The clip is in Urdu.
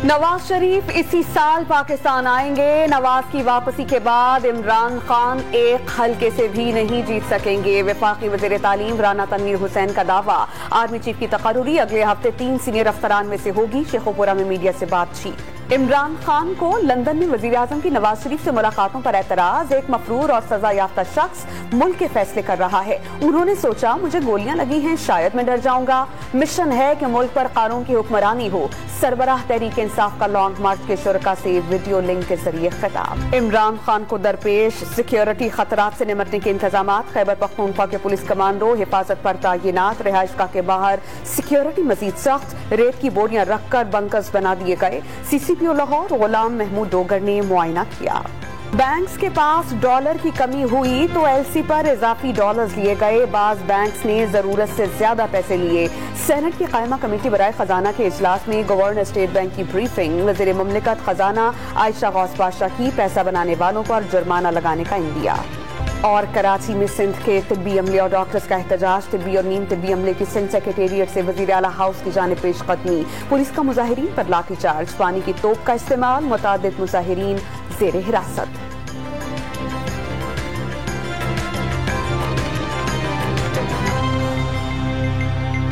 نواز شریف اسی سال پاکستان آئیں گے۔ نواز کی واپسی کے بعد عمران خان ایک حلقے سے بھی نہیں جیت سکیں گے۔ وفاقی وزیر تعلیم رانا تنویر حسین کا دعویٰ۔ آرمی چیف کی تقرری اگلے ہفتے 3 سینئر افسران میں سے ہوگی۔ شیخوپورہ میں میڈیا سے بات چیت۔ عمران خان کو لندن میں وزیراعظم کی نواز شریف سے ملاقاتوں پر اعتراض۔ ایک مفرور اور سزا یافتہ شخص ملک کے فیصلے کر رہا ہے۔ انہوں نے سوچا مجھے گولیاں لگی ہیں، شاید میں ڈر جاؤں گا۔ مشن ہے کہ ملک پر قانون کی حکمرانی ہو۔ سربراہ تحریک انصاف کا لانگ مارچ کے شرکاء سے ویڈیو لنک کے ذریعے خطاب۔ عمران خان کو درپیش سیکیورٹی خطرات سے نمٹنے کے انتظامات۔ خیبر پختونخوا کے پولیس کمانڈو حفاظت پر تعینات۔ رہائش گاہ کے باہر سیکیورٹی مزید سخت۔ ریت کی بوریاں رکھ کر بنکرز بنا دیے گئے۔ CCPO لاہور غلام محمود ڈوگر نے معائنہ کیا۔ بینکس کے پاس ڈالر کی کمی ہوئی تو LC پر اضافی ڈالرز لیے گئے۔ بعض بینکس نے ضرورت سے زیادہ پیسے لیے۔ سینٹ کی قائمہ کمیٹی برائے خزانہ کے اجلاس میں گورنر اسٹیٹ بینک کی بریفنگ۔ وزیر مملکت خزانہ عائشہ غوث پاشا کی پیسہ بنانے والوں پر جرمانہ لگانے کا عندیہ۔ اور کراچی میں سندھ کے طبی عملے اور ڈاکٹرز کا احتجاج۔ طبی اور نیم طبی عملے کی سندھ سیکریٹریٹ سے وزیر اعلیٰ ہاؤس کی جانب پیش قدمی۔ پولیس کا مظاہرین پر لاٹھی چارج۔ پانی کی توپ کا استعمال۔ متعدد مظاہرین زیر حراست۔